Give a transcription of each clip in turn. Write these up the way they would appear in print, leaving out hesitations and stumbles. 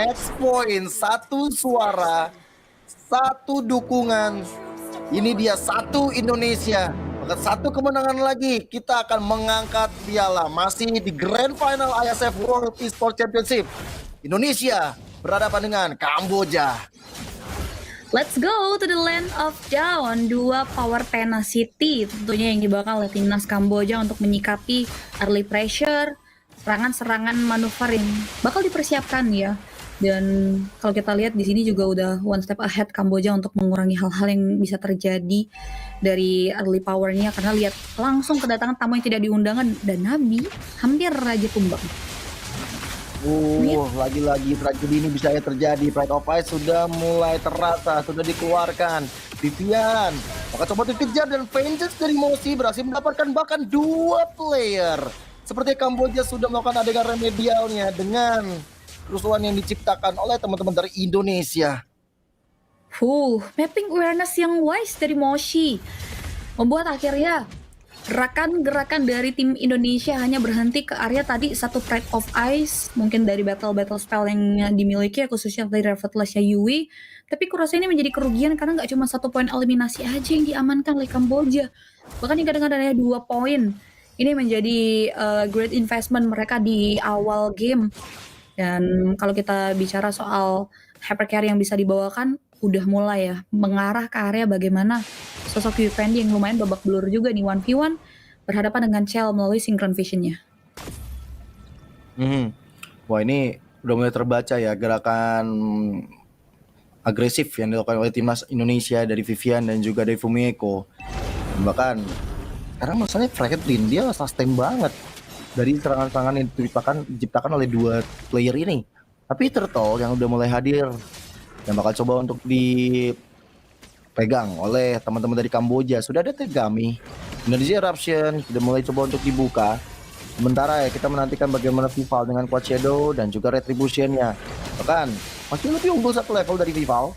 Match point, satu suara, satu dukungan. Ini dia satu Indonesia. Maka satu kemenangan lagi, kita akan mengangkat piala. Masih di Grand Final ISF World Esports Championship. Indonesia berhadapan dengan Kamboja. Let's go to the land of Dawn, dua power tenacity tentunya yang dibakal oleh timnas Kamboja untuk menyikapi early pressure, serangan-serangan manuver yang bakal dipersiapkan ya. Dan kalau kita lihat di sini juga udah one step ahead Kamboja untuk mengurangi hal-hal yang bisa terjadi dari early powernya, karena lihat langsung kedatangan tamu yang tidak diundangkan dan Nabi hampir raja tumbang. Lagi-lagi tragedi ini bisa terjadi. Pride of Ice sudah mulai terasa, sudah dikeluarkan. Vivian, maka coba dikejar dan Vengeance dari Mosi berhasil mendapatkan bahkan 2 player. Seperti Kamboja sudah melakukan adegan remedialnya dengan kerusuhan yang diciptakan oleh teman-teman dari Indonesia. Mapping awareness yang wise dari Moshi membuat akhirnya gerakan-gerakan dari tim Indonesia hanya berhenti ke area tadi satu Pride of Ice, mungkin dari battle spell yang dimiliki khususnya dari Revertless-nya Yui. Tapi kurasa ini menjadi kerugian karena nggak cuma 1 poin eliminasi aja yang diamankan oleh Kamboja, bahkan hingga dengan adanya 2 poin. Ini menjadi great investment mereka di awal game. Dan kalau kita bicara soal hypercarry yang bisa dibawakan, udah mulai ya mengarah ke area bagaimana sosok Yufendi yang lumayan babak belur juga nih 1v1 berhadapan dengan Chell melalui Synchron Vision-nya. Wah, ini udah mulai terbaca ya gerakan agresif yang dilakukan oleh timnas Indonesia dari Vivian dan juga dari Fumieko. Bahkan sekarang masalahnya Franklin dia sustain banget dari serangan-serangan yang diciptakan oleh 2 player ini. Tapi Turtle yang udah mulai hadir yang bakal coba untuk dipegang oleh teman-teman dari Kamboja. Sudah ada Tegami, Energy Eruption sudah mulai coba untuk dibuka. Sementara ya kita menantikan bagaimana Vival dengan Quad Shadow dan juga Retribution-nya. Bahkan masih lebih unggul 1 level dari Vival.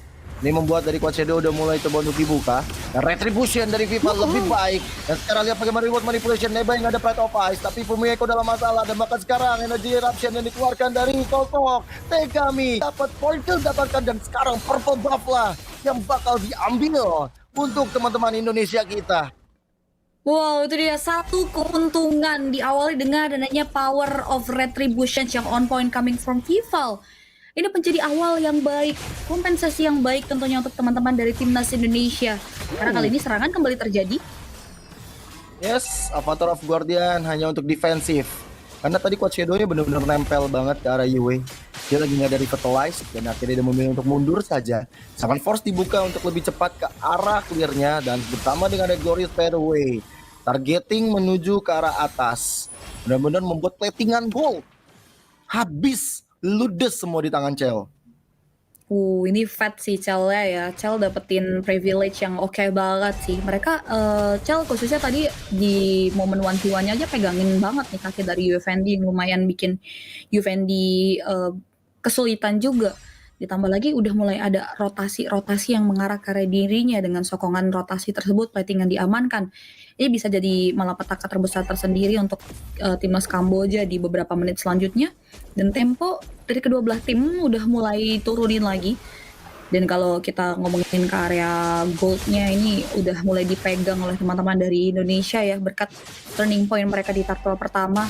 Ini membuat dari Quad Shadow udah mulai coba untuk dibuka. Dan Retribution dari Vival lebih baik. Dan sekarang lihat bagaimana reward manipulation Neba yang ada Pride of Ice. Tapi Fumieko dalam masalah. Dan bahkan sekarang Energy Eruption yang dikeluarkan dari Kokok. Tegami dapat portal dapatkan. Dan sekarang purple buff lah yang bakal diambil untuk teman-teman Indonesia kita. Wow, itu dia satu keuntungan diawali dengan adanya power of retribution yang on point coming from Vival. Ini menjadi awal yang baik, kompensasi yang baik tentunya untuk teman-teman dari timnas Indonesia. Karena kali ini serangan kembali terjadi. Yes, Avatar of Guardian hanya untuk defensif. Karena tadi Quad Shadow-nya benar-benar nempel banget ke arah Yue. Dia lagi nggak ada revitalize dan akhirnya dia memilih untuk mundur saja. Sangat force dibuka untuk lebih cepat ke arah clear-nya dan bersama dengan The Glorious Fairway. Targeting menuju ke arah atas. Benar-benar membuat platingan gold. Habis, ludes semua di tangan Chell. Ini fat sih Chell-nya ya. Chell dapetin privilege yang oke banget sih. Mereka, Chell khususnya tadi di momen 1v1-nya aja pegangin banget nih kaki dari Yufendi yang lumayan bikin Yufendi kesulitan juga. Ditambah lagi udah mulai ada rotasi yang mengarah ke arah dirinya. Dengan sokongan rotasi tersebut, platingan diamankan. Ini bisa jadi malapetaka terbesar tersendiri untuk timnas Kamboja di beberapa menit selanjutnya. Dan tempo dari kedua belah tim udah mulai turunin lagi. Dan kalau kita ngomongin ke area goldnya, ini udah mulai dipegang oleh teman-teman dari Indonesia ya, berkat turning point mereka di turtle pertama.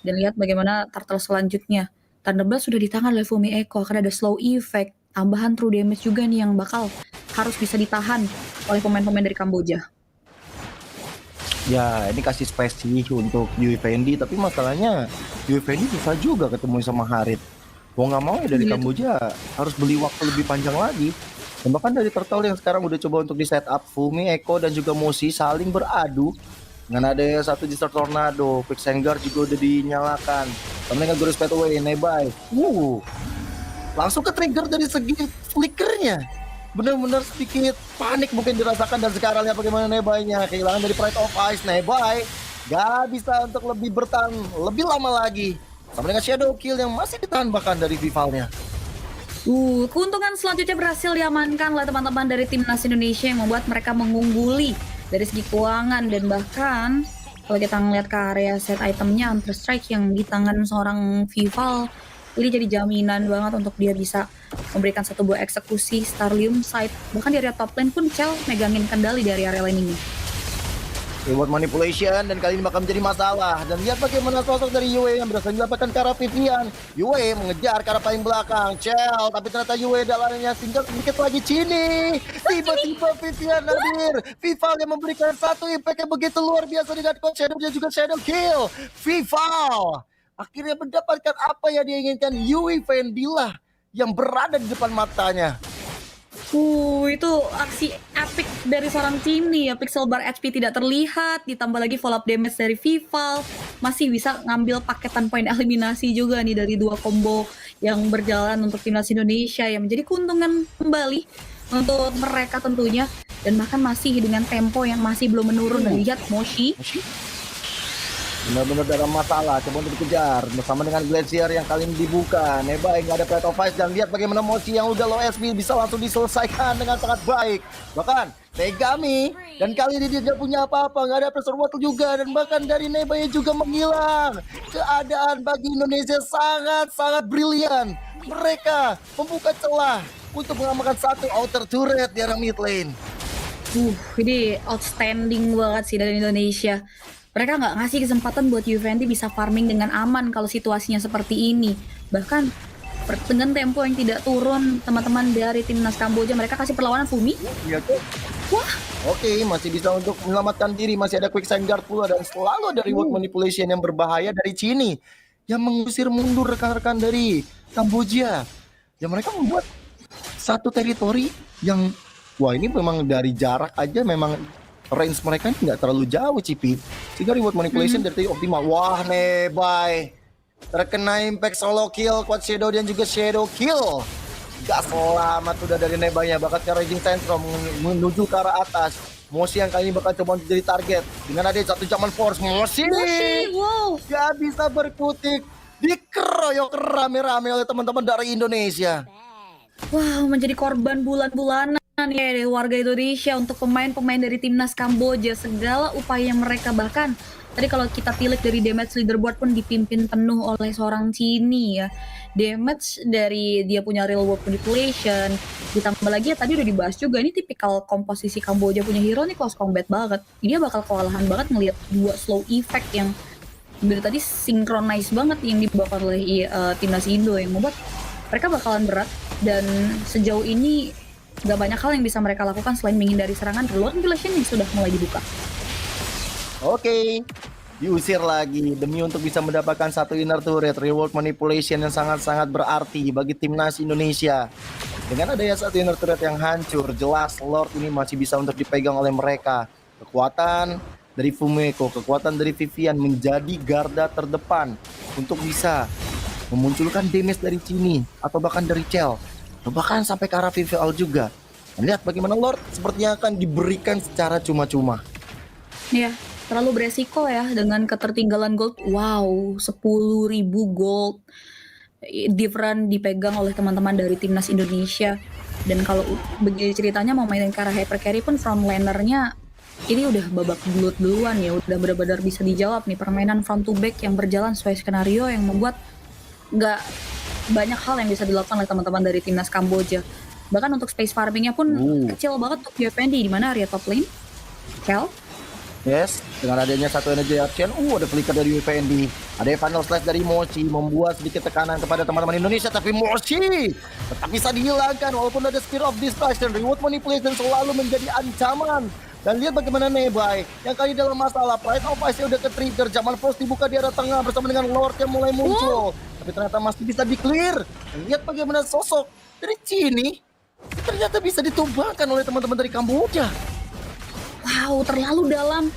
Dan lihat bagaimana turtle selanjutnya. Thunderblast sudah di tangan oleh Fumieko, akan ada slow effect, tambahan true damage juga nih yang bakal harus bisa ditahan oleh pemain-pemain dari Kamboja. Ya, ini kasih space sih untuk Yufendi, tapi masalahnya Yufendi bisa juga ketemu sama Harit. Mau nggak mau ya dari Kamboja harus beli waktu lebih panjang lagi. Dan bahkan dari Turtle yang sekarang udah coba untuk di setup, Fumieko dan juga Mosi saling beradu. Dengan ada satu Gistar Tornado, Quicksanguard juga udah dinyalakan. Kemudian dengan Glorious Pathway, Nebai. Langsung ke trigger dari segi flickernya. Benar-benar sedikit panik mungkin dirasakan. Dan sekarang lihat bagaimana Nebainya kehilangan dari Pride of Ice. Nebai gak bisa untuk lebih bertahan lebih lama lagi. Sama dengan Shadow Kill yang masih ditahan bahkan dari Vivalnya. Keuntungan selanjutnya berhasil diamankan oleh teman-teman dari timnas Indonesia yang membuat mereka mengungguli dari segi keuangan. Dan bahkan kalau kita ngeliat ke area set itemnya, Hunter Strike yang di tangan seorang Vival Ini jadi jaminan banget untuk dia bisa memberikan satu buah eksekusi Starlium side. Bahkan di area top lane pun Chell megangin kendali dari area laning ini. Reward manipulation dan kali ini bakal menjadi masalah. Dan lihat bagaimana sosok dari Yue yang berhasil mendapatkan ke arah Vivian. Yue mengejar ke arah paling belakang. Chell, tapi ternyata Yue dalamnya tinggal sedikit lagi Cini. Tiba-tiba Vivian hadir. Vival yang memberikan satu impact yang begitu luar biasa dengan Coach Shadow dan juga Shadow Kill. Vival akhirnya mendapatkan apa yang dia inginkan. Yue Vendila yang berada di depan matanya. Itu aksi epic dari seorang tim nih ya. Pixel bar HP tidak terlihat, ditambah lagi follow up damage dari Vival. Masih bisa ngambil paketan poin eliminasi juga nih dari dua combo yang berjalan untuk timnas Indonesia yang menjadi keuntungan kembali untuk mereka tentunya. Dan bahkan masih dengan tempo yang masih belum menurun. Dan lihat Moshi Benar-benar dalam masalah, coba untuk dikejar bersama dengan Glacier yang kali ini dibuka. Nebai nggak ada Plate of Ice dan lihat bagaimana Mochi yang udah low SP bisa langsung diselesaikan dengan sangat baik. Bahkan Tegami dan kali ini dia tidak punya apa-apa, nggak ada pressure water juga dan bahkan dari Nebai juga menghilang. Keadaan bagi Indonesia sangat-sangat brilian. Mereka membuka celah untuk mengamankan satu outer turret di arah mid lane. ini outstanding banget sih dari Indonesia. Mereka nggak ngasih kesempatan buat Juventus bisa farming dengan aman kalau situasinya seperti ini. Bahkan dengan tempo yang tidak turun, teman-teman dari timnas Kamboja mereka kasih perlawanan Fumi. Iya tuh. Wah, Oke, masih bisa untuk menyelamatkan diri. Masih ada quick sign guard pula dan selalu ada reward manipulation yang berbahaya dari Cini yang mengusir mundur rekan-rekan dari Kamboja. Ya mereka membuat satu teritori yang wah ini memang dari jarak aja memang range mereka ini nggak terlalu jauh Cipi. Sehingga reward manipulation dari optimal. Wah Nebai terkena impact solo kill Quad Shadow dan juga Shadow kill. Gak selamat udah dari Nebanya. Bahkan ke Raging Centrum menuju ke arah atas. Moshi yang kali ini bakal coba untuk jadi target dengan ada satu zaman force. Moshi wow. gak bisa berkutik, dikeroyok rame-rame oleh teman-teman dari Indonesia. Wow, menjadi korban bulan-bulanan ya dari warga Indonesia untuk pemain-pemain dari timnas Kamboja. Segala upaya mereka, bahkan tadi kalau kita tilik dari damage leaderboard pun dipimpin penuh oleh seorang Cini ya. Damage dari dia punya real world manipulation, ditambah lagi ya tadi udah dibahas juga, ini tipikal komposisi Kamboja punya hero nih close combat banget. Dia bakal kewalahan banget ngelihat dua slow effect yang dari tadi synchronize banget yang dibawa oleh timnas Indo yang membuat mereka bakalan berat. Dan sejauh ini gak banyak hal yang bisa mereka lakukan selain menghindari serangan real world manipulation yang sudah mulai dibuka. Oke, diusir lagi demi untuk bisa mendapatkan satu inner turret reward manipulation yang sangat-sangat berarti bagi timnas Indonesia. Dengan adanya satu inner turret yang hancur, jelas Lord ini masih bisa untuk dipegang oleh mereka. Kekuatan dari Fumeko, kekuatan dari Vivian menjadi garda terdepan untuk bisa memunculkan damage dari Cini atau bahkan dari Chell, atau bahkan sampai ke arah VVL juga. Dan lihat bagaimana Lord sepertinya akan diberikan secara cuma-cuma. Ya, terlalu beresiko ya dengan ketertinggalan gold. Wow, 10.000 gold different dipegang oleh teman-teman dari timnas Indonesia. Dan kalau begini ceritanya mau mainin ke arah hyper carry pun front lanernya ini udah babak belut duluan ya, udah benar-benar bisa dijawab nih permainan front to back yang berjalan sesuai skenario yang membuat nggak banyak hal yang bisa dilakukan oleh teman-teman dari timnas Kamboja. Bahkan untuk space farmingnya pun kecil banget untuk Effendi di mana area top lane. Chell. Yes, dengan adanya satu energy action, ada flicker dari UPND, ada final slash dari Mochi, membuat sedikit tekanan kepada teman-teman Indonesia, tapi Mochi tetap bisa dihilangkan walaupun ada Spear of Distraction. Reward manipulation selalu menjadi ancaman. Dan lihat bagaimana Nebai yang kali dalam masalah, Pride of Ice udah ke-trigger, zaman Frost dibuka di arah tengah bersama dengan Lord yang mulai muncul, tapi ternyata masih bisa di-clear. Dan lihat bagaimana sosok dari Cini ternyata bisa ditumbangkan oleh teman-teman dari Kamboja. Wow, terlalu dalam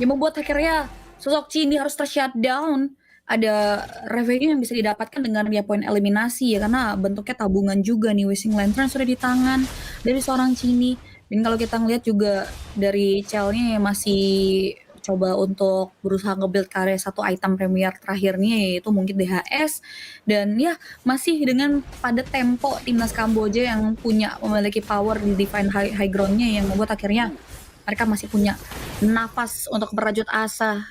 yang membuat akhirnya sosok Cini harus ter-shutdown. Ada revenue yang bisa didapatkan dengan dia poin eliminasi ya, karena bentuknya tabungan juga nih. Wishing Lantern sudah di tangan dari seorang Cini. Dan kalau kita ngeliat juga dari Chell-nya yang masih coba untuk berusaha nge-build karya satu item premier terakhirnya yaitu mungkin DHS. Dan ya masih dengan pada tempo timnas Kamboja yang memiliki power di define high ground-nya yang membuat akhirnya mereka masih punya nafas untuk merajut asa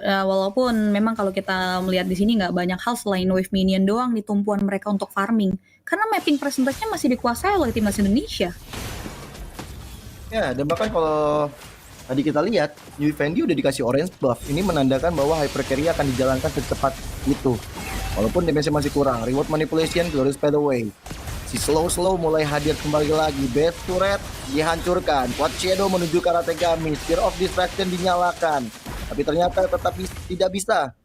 Walaupun memang kalau kita melihat di sini nggak banyak hal selain wave minion doang di tumpuan mereka untuk farming. Karena mapping persentasenya masih dikuasai oleh timnas Indonesia. Ya, dan bahkan kalau tadi kita lihat, Fendi udah dikasih orange buff. Ini menandakan bahwa hyper carry akan dijalankan secepat itu. Walaupun damage masih kurang. Reward manipulation, Glorious Fade Away. Si slow mulai hadir kembali lagi. Best turret dihancurkan. Quad Shadow menuju ke arah Tegami. Spear of Distraction dinyalakan. Tapi ternyata tetap tidak bisa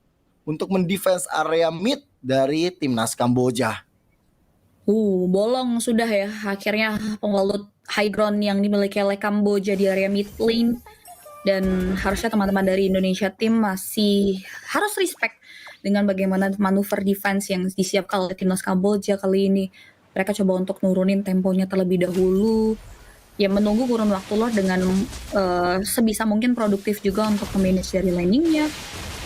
untuk mendefense area mid dari timnas Kamboja. Bolong sudah ya akhirnya pengelut high ground yang dimiliki oleh Kamboja di area mid lane. Dan harusnya teman-teman dari Indonesia tim masih harus respect dengan bagaimana manuver defense yang disiapkan oleh timnas Kamboja kali ini. Mereka coba untuk nurunin temponya terlebih dahulu, ya menunggu kurun waktu loh dengan sebisa mungkin produktif juga untuk manage dari laningnya.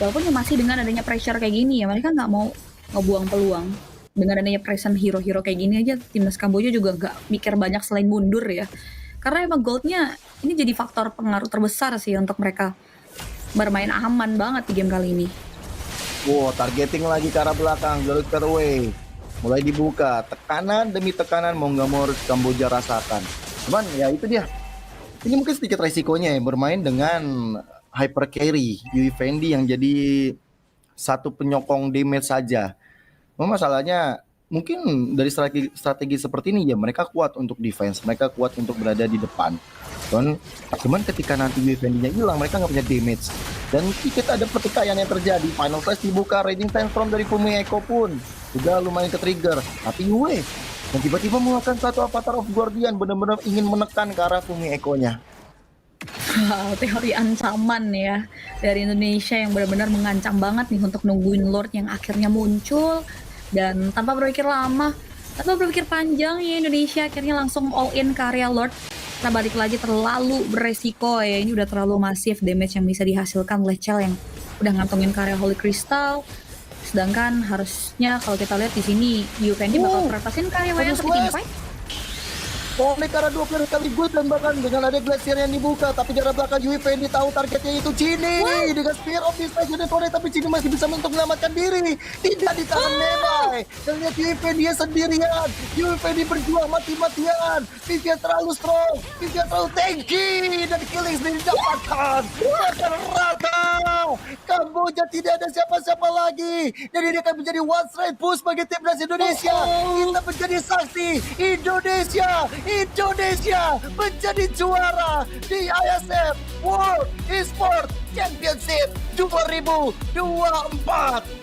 Walaupun ya masih dengan adanya pressure kayak gini ya, mereka nggak mau ngebuang peluang. Dengan adanya present hero-hero kayak gini aja, timnas Kamboja juga nggak mikir banyak selain mundur ya. Karena emang goldnya ini jadi faktor pengaruh terbesar sih untuk mereka bermain aman banget di game kali ini. Targeting lagi ke arah belakang, jalur fairway mulai dibuka, tekanan demi tekanan mau nggak mau harus Kamboja rasakan. Cuman ya itu dia, ini mungkin sedikit resikonya ya bermain dengan hyper carry Fendi yang jadi satu penyokong damage saja. Masalahnya mungkin dari strategi seperti ini ya mereka kuat untuk defense, mereka kuat untuk berada di depan. Cuman ketika nanti Fendi-nya hilang, mereka nggak punya damage. Dan kita ada pertikaian yang terjadi. Final Flash dibuka, Raging Sandstorm dari Fumiko pun juga lumayan ke-trigger. Tapi Yue dan tiba-tiba melakukan satu Avatar of Guardian, benar-benar ingin menekan ke arah Fumiko-nya. Teori ancaman ya dari Indonesia yang benar-benar mengancam banget nih untuk nungguin Lord yang akhirnya muncul. Dan tanpa berpikir lama, tanpa berpikir panjang ya Indonesia akhirnya langsung all in ke area Lord. Kita balik lagi terlalu beresiko ya, ini udah terlalu masif damage yang bisa dihasilkan oleh Chell yang udah ngantongin ke area Holy Crystal. Sedangkan harusnya kalau kita lihat di sini Fendi bakal prioritasin ke area yang seperti teamfight. Oleh karena 2 player sekaligus dan bahkan dengan ada glacier yang dibuka, tapi dari belakang Fendi tahu targetnya itu Cini dengan Spear of Distraction dan Torre, tapi Cini masih bisa untuk menyelamatkan diri, tidak ditahan Memai. Dan lihat Fendi sendirian, Fendi berjuang mati-matian, Vivian terlalu strong, Vivian terlalu tanky, dan killing sendiri didapatkan. Rata, Kamboja tidak ada siapa-siapa lagi, dan ini akan menjadi one straight push bagi timnas Indonesia. Kita menjadi saksi Indonesia menjadi juara di ISF World Esports Championship 2024.